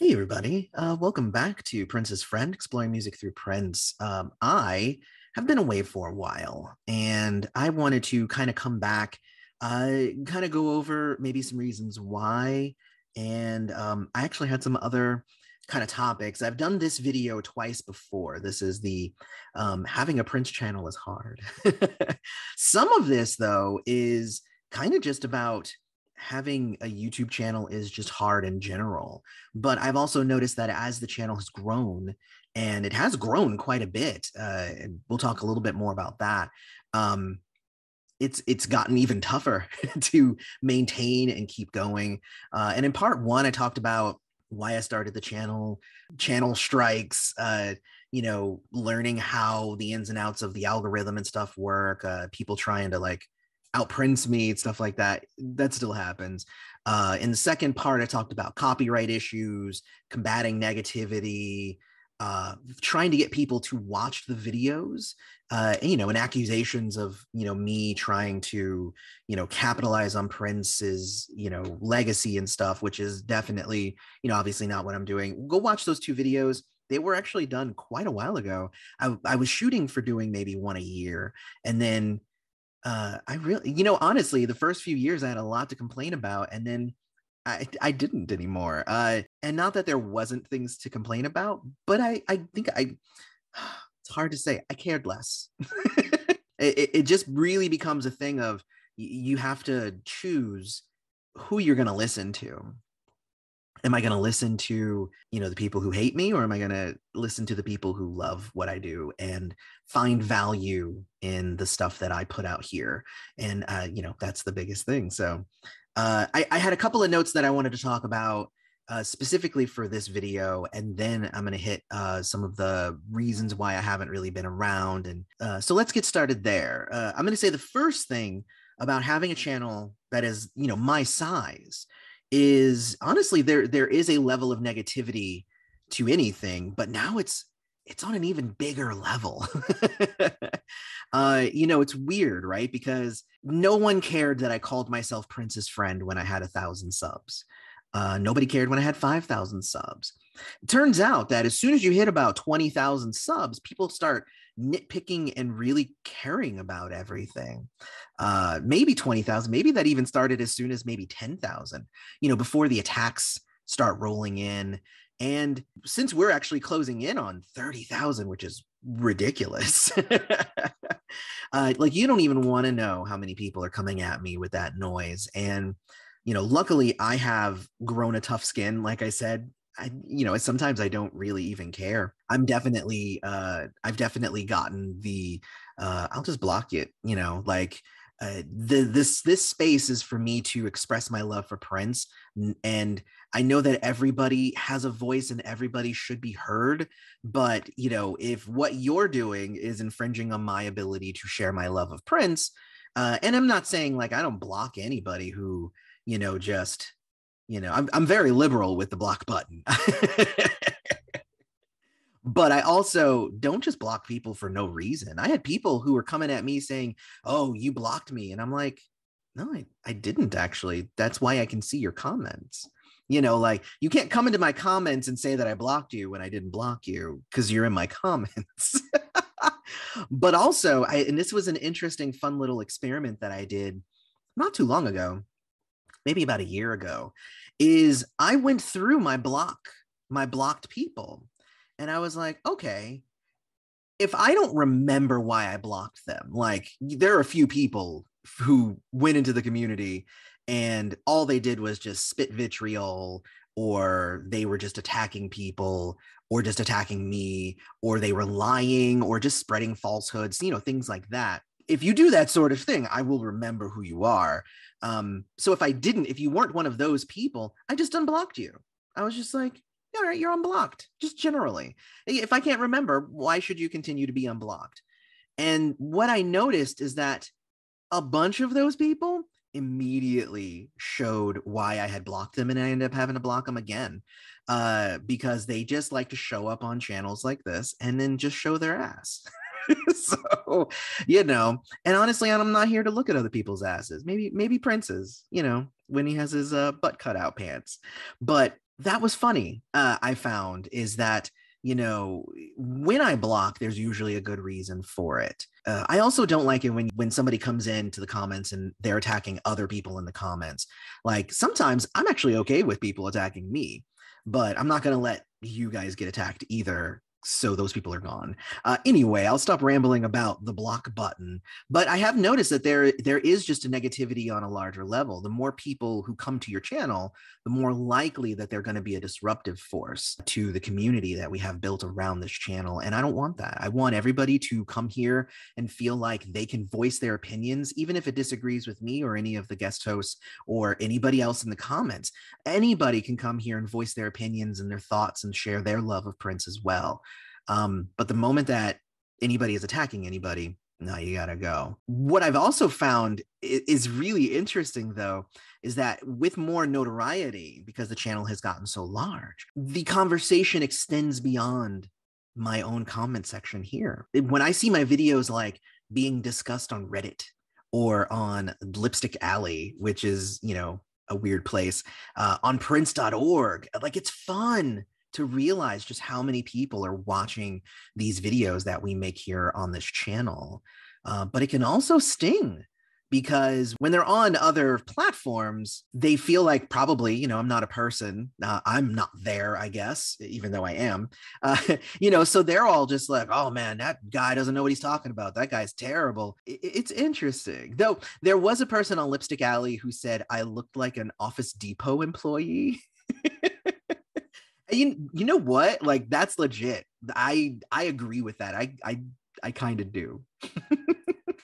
Hey everybody, welcome back to Prince's Friend, exploring music through Prince. I have been away for a while, and I wanted to kind of come back, kind of go over maybe some reasons why, and I actually had some other kind of topics. I've done this video twice before. This is the having a Prince channel is hard. Some of this, though, is kind of just about having a YouTube channel is just hard in general. But I've also noticed that as the channel has grown, and it has grown quite a bit, and we'll talk a little bit more about that. Um, it's gotten even tougher to maintain and keep going. And in part one, I talked about why I started the channel strikes, learning how the ins and outs of the algorithm and stuff work, people trying to like outprints me, stuff like that. That still happens. In the second part, I talked about copyright issues, combating negativity, trying to get people to watch the videos, and accusations of, me trying to, capitalize on Prince's, legacy and stuff, which is definitely, obviously not what I'm doing. Go watch those two videos. They were actually done quite a while ago. I was shooting for doing maybe one a year. And then I really, honestly, the first few years I had a lot to complain about, and then I didn't anymore. And not that there wasn't things to complain about, but I think it's hard to say. I cared less. It just really becomes a thing of you have to choose who you're going to listen to. Am I going to listen to, the people who hate me, or am I going to listen to the people who love what I do and find value in the stuff that I put out here? And, that's the biggest thing. So I had a couple of notes that I wanted to talk about specifically for this video. And then I'm going to hit some of the reasons why I haven't really been around. And so let's get started there. I'm going to say the first thing about having a channel that is, my size is honestly there is a level of negativity to anything, but now it's on an even bigger level. It's weird, right? Because no one cared that I called myself Prince's Friend when I had 1,000 subs. Nobody cared when I had 5,000 subs. It turns out that as soon as you hit about 20,000 subs, people start nitpicking and really caring about everything. Maybe 20,000, maybe that even started as soon as maybe 10,000, before the attacks start rolling in. And since we're actually closing in on 30,000, which is ridiculous, like you don't even want to know how many people are coming at me with that noise. And, luckily I have grown a tough skin. Like I said, sometimes I don't really even care. I've definitely gotten the, I'll just block it, this space is for me to express my love for Prince. And I know that everybody has a voice and everybody should be heard. But, if what you're doing is infringing on my ability to share my love of Prince, and I'm not saying like I don't block anybody who, I'm very liberal with the block button. But I also don't just block people for no reason. I had people who were coming at me saying, "Oh, you blocked me." And I'm like, "No, I didn't actually. That's why I can see your comments." Like you can't come into my comments and say that I blocked you when I didn't block you because you're in my comments. But also, and this was an interesting, fun little experiment that I did not too long ago, maybe about a year ago, is I went through my blocked people. And I was like, okay, if I don't remember why I blocked them, like there are a few people who went into the community and all they did was just spit vitriol, or they were just attacking people, or just attacking me, or they were lying, or just spreading falsehoods, things like that. If you do that sort of thing, I will remember who you are. So if you weren't one of those people, I just unblocked you. I was just like, all right, you're unblocked, just generally. If I can't remember, why should you continue to be unblocked? And what I noticed is that a bunch of those people immediately showed why I had blocked them, and I ended up having to block them again because they just like to show up on channels like this and then just show their ass. So, and honestly, I'm not here to look at other people's asses. Maybe Prince's, when he has his butt cut out pants. But That was funny. I found is that, you know, when I block, there's usually a good reason for it. I also don't like it when somebody comes into the comments and they're attacking other people in the comments. Like sometimes I'm actually okay with people attacking me, but I'm not going to let you guys get attacked either. So those people are gone. Anyway, I'll stop rambling about the block button. But I have noticed that there is just a negativity on a larger level. The more people who come to your channel, the more likely that they're going to be a disruptive force to the community that we have built around this channel. And I don't want that. I want everybody to come here and feel like they can voice their opinions, even if it disagrees with me or any of the guest hosts or anybody else in the comments. Anybody can come here and voice their opinions and their thoughts and share their love of Prince as well. But the moment that anybody is attacking anybody, no, you gotta go. What I've also found is really interesting, though, is that with more notoriety, because the channel has gotten so large, the conversation extends beyond my own comment section here. When I see my videos like being discussed on Reddit or on Lipstick Alley, which is, you know, a weird place, on prince.org, like it's fun to realize just how many people are watching these videos that we make here on this channel. But it can also sting because when they're on other platforms, they feel like probably, you know, I'm not a person. I'm not there, I guess, even though I am. You know, so they're all just like, oh man, that guy doesn't know what he's talking about. That guy's terrible. It's interesting. Though there was a person on Lipstick Alley who said I looked like an Office Depot employee. You know what? Like that's legit. I agree with that. I kind of do.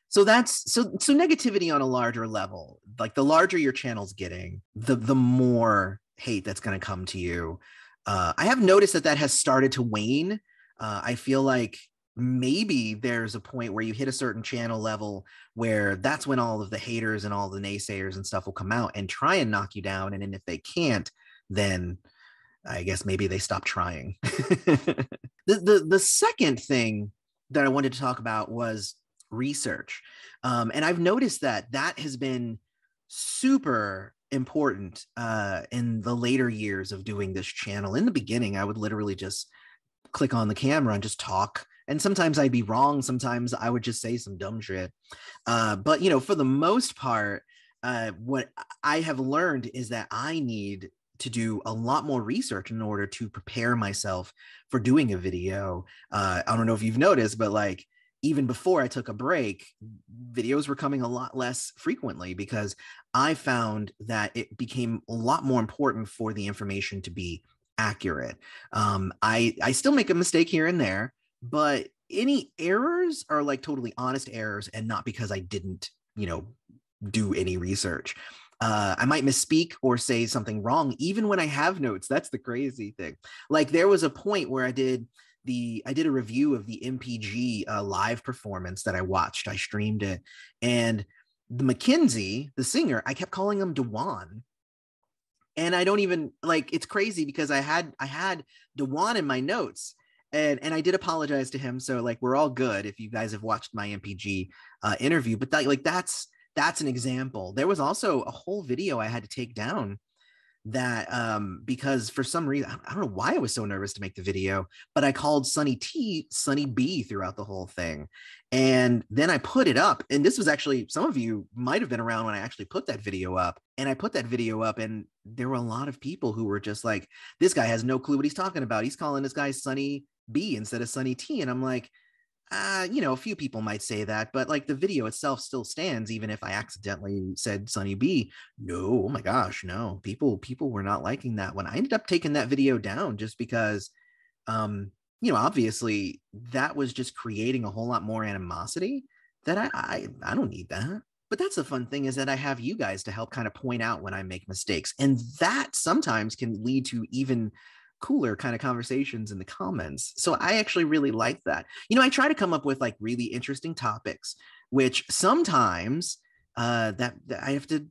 So that's so negativity on a larger level. Like the larger your channel's getting, the more hate that's going to come to you. I have noticed that has started to wane. I feel like maybe there's a point where you hit a certain channel level where that's when all of the haters and all the naysayers and stuff will come out and try and knock you down. And then if they can't, then I guess maybe they stop trying. The second thing that I wanted to talk about was research. And I've noticed that has been super important in the later years of doing this channel. In the beginning, I would literally just click on the camera and just talk. And sometimes I'd be wrong. Sometimes I would just say some dumb shit. But, you know, for the most part, what I have learned is that I need to do a lot more research in order to prepare myself for doing a video. I don't know if you've noticed, but like, even before I took a break, videos were coming a lot less frequently because I found that it became a lot more important for the information to be accurate. I still make a mistake here and there, but any errors are like totally honest errors and not because I didn't, you know, do any research. I might misspeak or say something wrong, even when I have notes. That's the crazy thing. Like there was a point where I did a review of the MPG live performance that I watched. I streamed it, and the Mackenzie, the singer, I kept calling him Dewan, and I don't even like. It's crazy because I had Dewan in my notes, and I did apologize to him. So like we're all good if you guys have watched my MPG interview. But that's an example. There was also a whole video I had to take down that because for some reason I don't know why I was so nervous to make the video, but I called Sunny T Sunny B throughout the whole thing. And then I put it up, and this was actually, some of you might have been around when I actually put that video up. And I put that video up, and there were a lot of people who were just like, this guy has no clue what he's talking about. He's calling this guy Sunny B instead of Sunny T. And I'm like, you know, a few people might say that, but like the video itself still stands, even if I accidentally said Sunny B. No, oh my gosh, no. People were not liking that one. I ended up taking that video down just because, you know, obviously that was just creating a whole lot more animosity that I don't need that. But that's the fun thing, is that I have you guys to help kind of point out when I make mistakes. And that sometimes can lead to even cooler kind of conversations in the comments. So I actually really like that. You know, I try to come up with like really interesting topics, which sometimes that I have to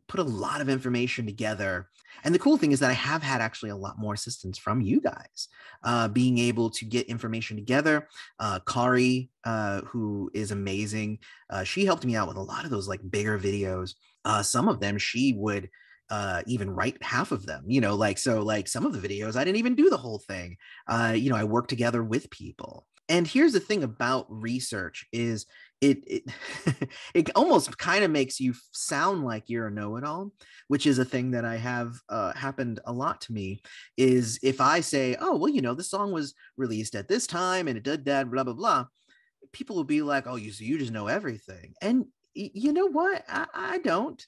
put a lot of information together. And the cool thing is that I have had actually a lot more assistance from you guys, being able to get information together. Kari, who is amazing, she helped me out with a lot of those like bigger videos. Some of them she would even write half of them, you know, like, so like some of the videos, I didn't even do the whole thing. You know, I work together with people. And here's the thing about research is it it almost kind of makes you sound like you're a know-it-all, which is a thing that I have happened a lot to me. Is if I say, oh well, you know, the song was released at this time and it did that, blah blah blah, people will be like, oh, you just know everything. And you know what? I don't.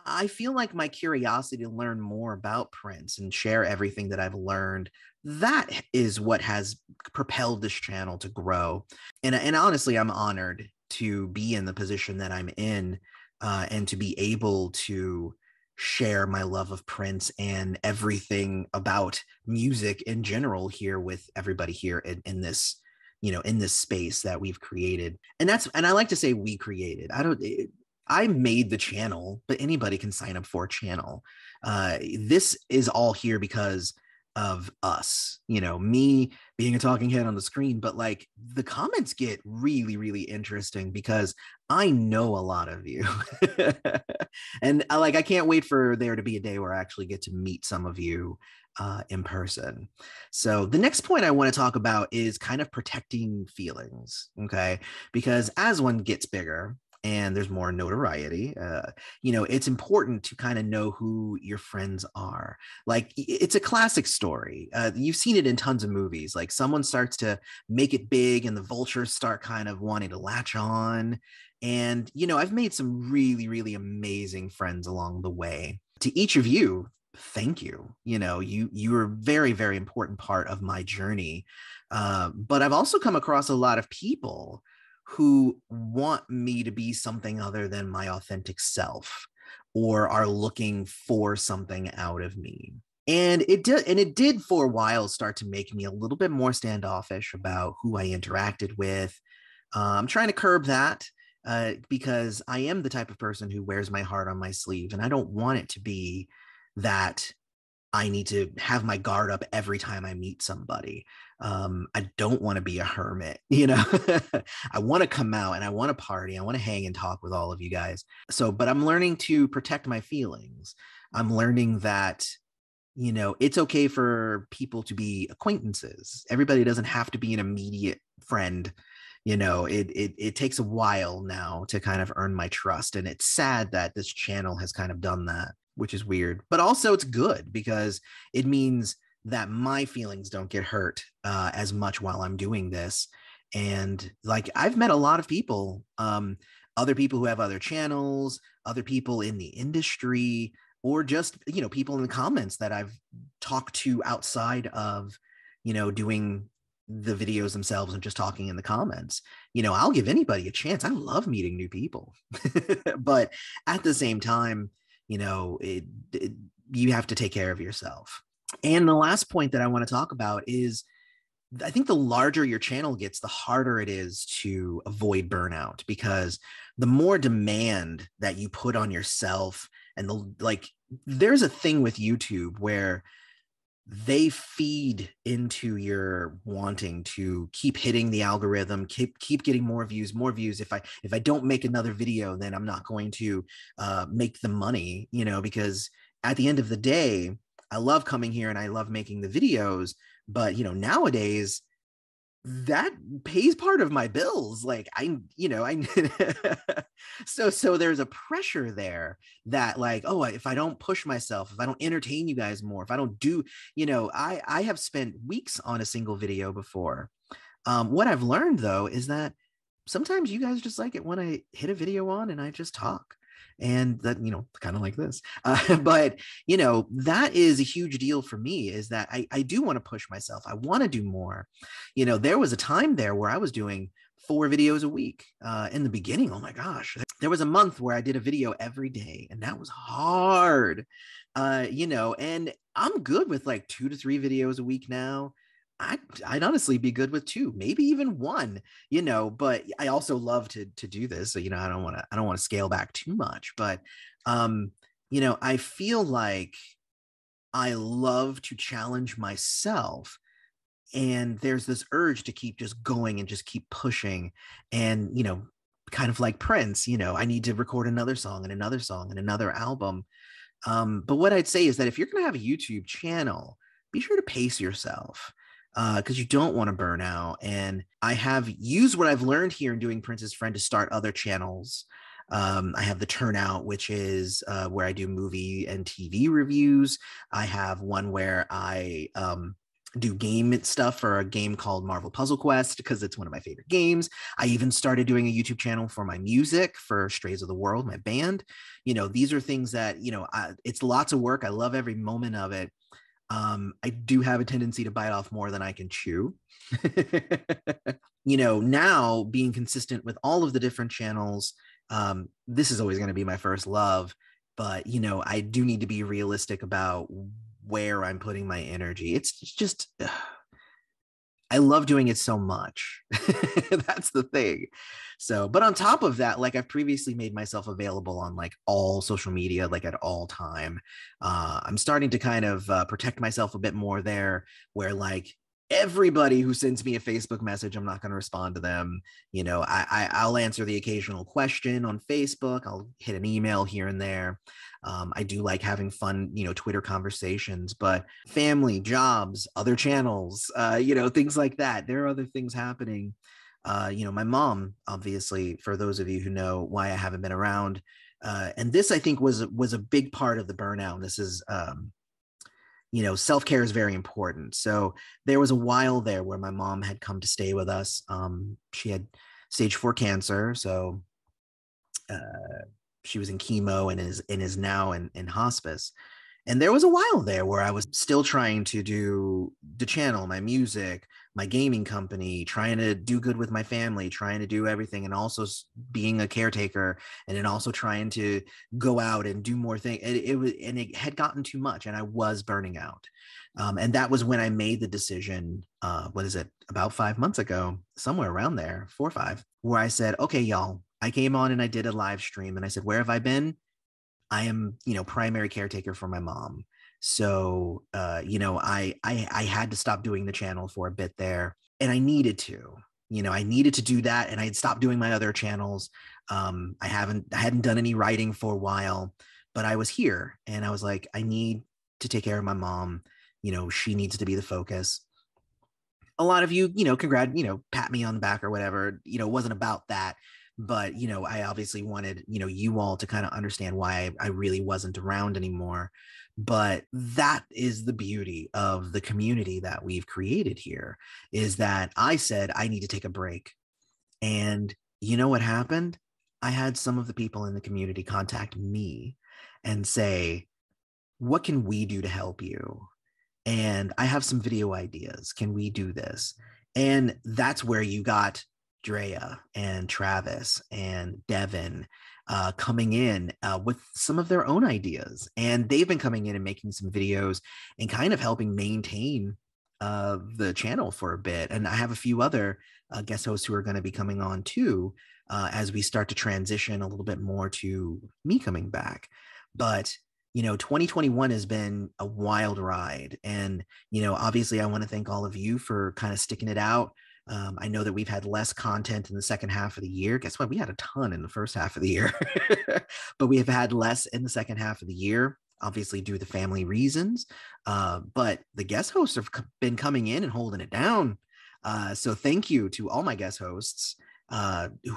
I feel like my curiosity to learn more about Prince and share everything that I've learned, that is what has propelled this channel to grow. And honestly, I'm honored to be in the position that I'm in, and to be able to share my love of Prince and everything about music in general here with everybody here in this, you know, in this space that we've created. And I like to say we created. I made the channel, but anybody can sign up for a channel. This is all here because of us, you know, me being a talking head on the screen, but like the comments get really, really interesting because I know a lot of you. And I can't wait for there to be a day where I actually get to meet some of you in person. So the next point I want to talk about is kind of protecting feelings, okay? Because as one gets bigger and there's more notoriety, you know, it's important to kind of know who your friends are. Like, it's a classic story. You've seen it in tons of movies. Like, someone starts to make it big and the vultures start kind of wanting to latch on. And, you know, I've made some really, really amazing friends along the way. To each of you, thank you. You know, you are a very, very important part of my journey. But I've also come across a lot of people who want me to be something other than my authentic self, or are looking for something out of me. And it did for a while start to make me a little bit more standoffish about who I interacted with. I'm trying to curb that, because I am the type of person who wears my heart on my sleeve, and I don't want it to be that I need to have my guard up every time I meet somebody. I don't want to be a hermit, you know. I want to come out and I want to party. I want to hang and talk with all of you guys. So, but I'm learning to protect my feelings. I'm learning that, you know, it's okay for people to be acquaintances. Everybody doesn't have to be an immediate friend. You know, it takes a while now to kind of earn my trust. And it's sad that this channel has kind of done that, which is weird, but also it's good because it means that my feelings don't get hurt as much while I'm doing this. And like, I've met a lot of people, other people who have other channels, other people in the industry, or just, you know, people in the comments that I've talked to outside of, you know, doing the videos themselves and just talking in the comments. You know, I'll give anybody a chance. I love meeting new people. But at the same time, you know, you have to take care of yourself. And the last point that I want to talk about is, I think the larger your channel gets, the harder it is to avoid burnout, because the more demand that you put on yourself, and there's a thing with YouTube where they feed into your wanting to keep hitting the algorithm, keep getting more views, more views. If I don't make another video, then I'm not going to make the money, you know, because at the end of the day, I love coming here and I love making the videos, but you know, nowadays that pays part of my bills. Like, so there's a pressure there that, like, oh, if I don't push myself, if I don't entertain you guys more, if I don't do, you know, I have spent weeks on a single video before. What I've learned though is that sometimes you guys just like it when I hit a video on and I just talk. And that, you know, kind of like this. But, you know, that is a huge deal for me, is that I do want to push myself. I want to do more. You know, there was a time there where I was doing 4 videos a week in the beginning. Oh my gosh. There was a month where I did a video every day, and that was hard. You know, and I'm good with like 2 to 3 videos a week now. I'd honestly be good with 2, maybe even 1, you know, but I also love to do this. So, you know, I don't want to scale back too much, but, you know, I feel like I love to challenge myself, and there's this urge to keep just going and just keep pushing and, you know, kind of like Prince, I need to record another song and another song and another album. But what I'd say is that if you're going to have a YouTube channel, be sure to pace yourself because you don't want to burn out. And I have used what I've learned here in doing Prince's Friend to start other channels. I have the Turnout, which is where I do movie and TV reviews. I have one where I do game stuff for a game called Marvel Puzzle Quest because it's one of my favorite games. I even started doing a YouTube channel for my music for Strays of the World, my band. These are things that, it's lots of work. I love every moment of it. I do have a tendency to bite off more than I can chew. Now being consistent with all of the different channels, this is always going to be my first love, but I do need to be realistic about where I'm putting my energy. It's just, I love doing it so much. That's the thing. So, but on top of that, like I've previously made myself available on like all social media, like at all time. I'm starting to kind of protect myself a bit more there, where like everybody who sends me a Facebook message, I'm not going to respond to them. I'll answer the occasional question on Facebook. I'll hit an email here and there. I do like having fun, Twitter conversations, but family, jobs, other channels, things like that. There are other things happening. My mom, obviously, for those of you who know why I haven't been around, and this I think was a big part of the burnout. And this is, self-care is very important. So there was a while there where my mom had come to stay with us. She had stage 4 cancer. So she was in chemo and is now in hospice. And there was a while there where I was still trying to do the channel, my music, my gaming company, trying to do good with my family, trying to do everything, and also being a caretaker, and then also trying to go out and do more things. It had gotten too much, and I was burning out. And that was when I made the decision. What is it? About 5 months ago, somewhere around there, 4 or 5, where I said, "Okay, y'all." I came on and I did a live stream, and I said, "Where have I been? I am, primary caretaker for my mom." So, I had to stop doing the channel for a bit there, and I needed to, I needed to do that. And I had stopped doing my other channels. I hadn't done any writing for a while, but I was here and I was like, I need to take care of my mom. She needs to be the focus. A lot of you, pat me on the back or whatever. It wasn't about that. But, I obviously wanted, you all to kind of understand why I really wasn't around anymore. But that is the beauty of the community that we've created here, is that I said, I need to take a break. And you know what happened? I had some of the people in the community contact me and say, what can we do to help you? And I have some video ideas. Can we do this? And that's where you got Drea and Travis and Devin coming in with some of their own ideas. And they've been coming in and making some videos and kind of helping maintain the channel for a bit. And I have a few other guest hosts who are going to be coming on too as we start to transition a little bit more to me coming back. But 2021 has been a wild ride. And, obviously I want to thank all of you for kind of sticking it out. I know that we've had less content in the second half of the year. Guess what? We had a ton in the first half of the year, but we have had less in the second half of the year, obviously due to family reasons. But the guest hosts have been coming in and holding it down. So thank you to all my guest hosts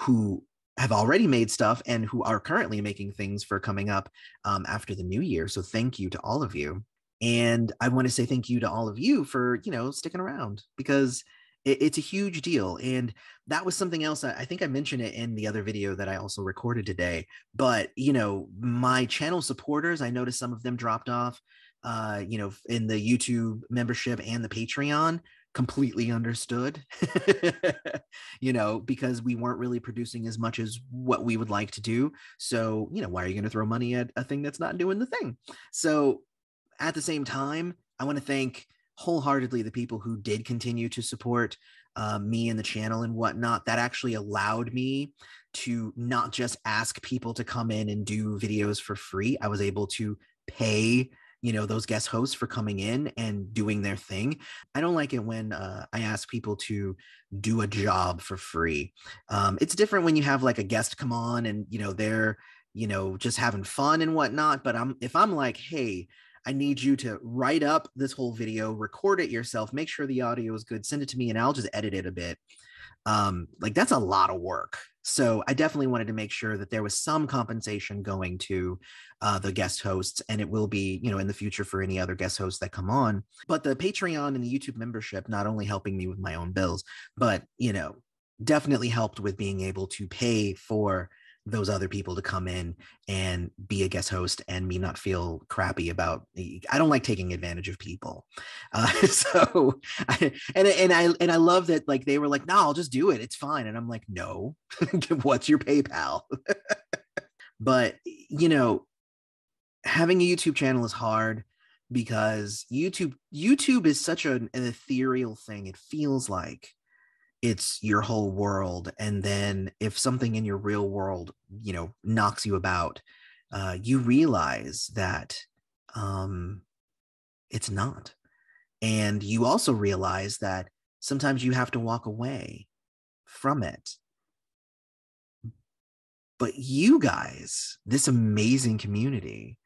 who have already made stuff and who are currently making things for coming up after the new year. So thank you to all of you. And I want to say thank you to all of you for, sticking around, because it's a huge deal. And that was something else. I think I mentioned it in the other video that I also recorded today. But, my channel supporters, I noticed some of them dropped off, in the YouTube membership and the Patreon. Completely understood, because we weren't really producing as much as what we would like to do. So, why are you going to throw money at a thing that's not doing the thing? So at the same time, I want to thank wholeheartedly the people who did continue to support me and the channel and whatnot. That actually allowed me to not just ask people to come in and do videos for free. I was able to pay those guest hosts for coming in and doing their thing. I don't like it when I ask people to do a job for free. It's different when you have like a guest come on and they're just having fun and whatnot. But if I'm like, hey, I need you to write up this whole video, record it yourself, make sure the audio is good, send it to me, and I'll just edit it a bit. Like that's a lot of work. So I definitely wanted to make sure that there was some compensation going to the guest hosts, and it will be, in the future for any other guest hosts that come on. But the Patreon and the YouTube membership, not only helping me with my own bills, but, definitely helped with being able to pay for those other people to come in and be a guest host and me not feel crappy about. I don't like taking advantage of people. So I love that, like, they were like, no, I'll just do it, it's fine. And I'm like, no. What's your PayPal? But having a YouTube channel is hard because YouTube is such an ethereal thing. It feels like it's your whole world. And then if something in your real world, knocks you about, you realize that it's not. And you also realize that sometimes you have to walk away from it. But you guys, this amazing community,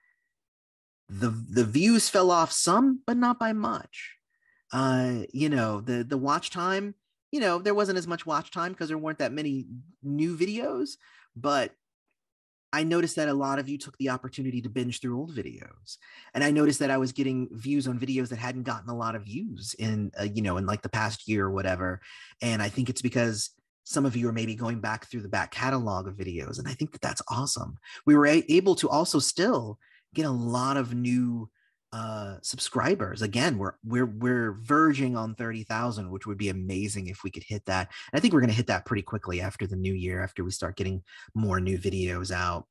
the views fell off some, but not by much. The watch time, there wasn't as much watch time because there weren't that many new videos, but I noticed that a lot of you took the opportunity to binge through old videos. And I noticed that I was getting views on videos that hadn't gotten a lot of views in like the past year or whatever. And I think it's because some of you are maybe going back through the back catalog of videos. And I think that that's awesome. We were able to also still get a lot of new subscribers. Again, we're verging on 30,000, which would be amazing if we could hit that. And I think we're going to hit that pretty quickly after the new year, after we start getting more new videos out.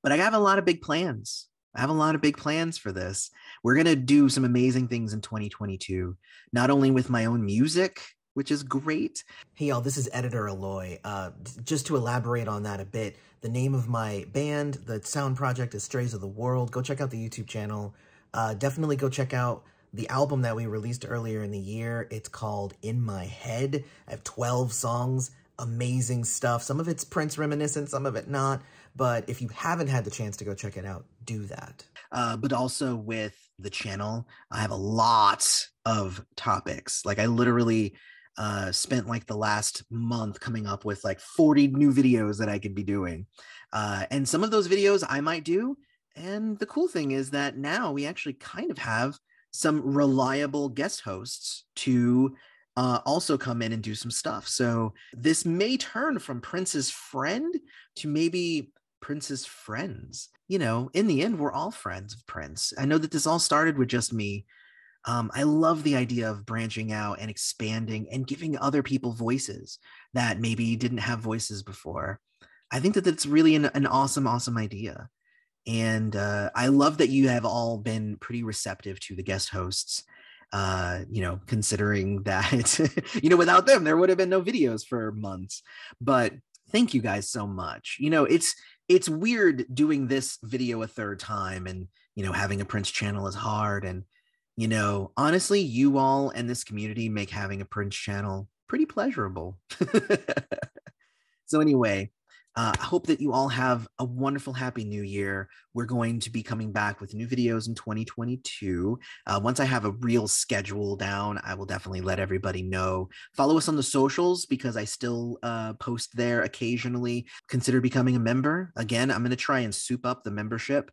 But I have a lot of big plans. I have a lot of big plans for this. We're going to do some amazing things in 2022, not only with my own music, which is great. Hey, y'all, this is editor Eloy. Just to elaborate on that a bit, the name of my band, the sound project, is Strays of the World. Go check out the YouTube channel. Definitely go check out the album that we released earlier in the year. It's called In My Head. I have 12 songs, amazing stuff. Some of it's Prince reminiscent, some of it not. But if you haven't had the chance to go check it out, do that. But also with the channel, I have a lot of topics. Like I literally spent like the last month coming up with like 40 new videos that I could be doing. And some of those videos I might do. And the cool thing is that now we actually kind of have some reliable guest hosts to also come in and do some stuff. So this may turn from Prince's friend to maybe Prince's friends. In the end, we're all friends of Prince. I know that this all started with just me. I love the idea of branching out and expanding and giving other people voices that maybe didn't have voices before. I think that that's really an awesome, awesome idea. And I love that you have all been pretty receptive to the guest hosts, considering that, without them, there would have been no videos for months. But thank you guys so much. It's weird doing this video a third time, and, having a Prince channel is hard. And, honestly, you all and this community make having a Prince channel pretty pleasurable. So anyway, I hope that you all have a wonderful, happy new year. We're going to be coming back with new videos in 2022. Once I have a real schedule down, I will definitely let everybody know. Follow us on the socials because I still post there occasionally. Consider becoming a member. Again, I'm going to try and soup up the membership.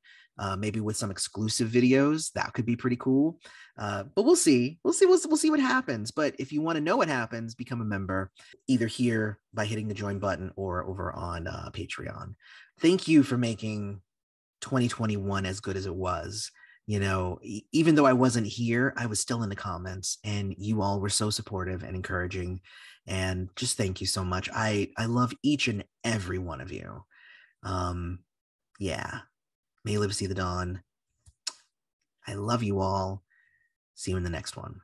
Maybe with some exclusive videos. That could be pretty cool. But we'll see. We'll see what happens. But if you want to know what happens, become a member, either here by hitting the join button or over on Patreon. Thank you for making 2021 as good as it was. Even though I wasn't here, I was still in the comments, and you all were so supportive and encouraging. And just thank you so much. I love each and every one of you. Yeah. May you live to see the dawn. I love you all. See you in the next one.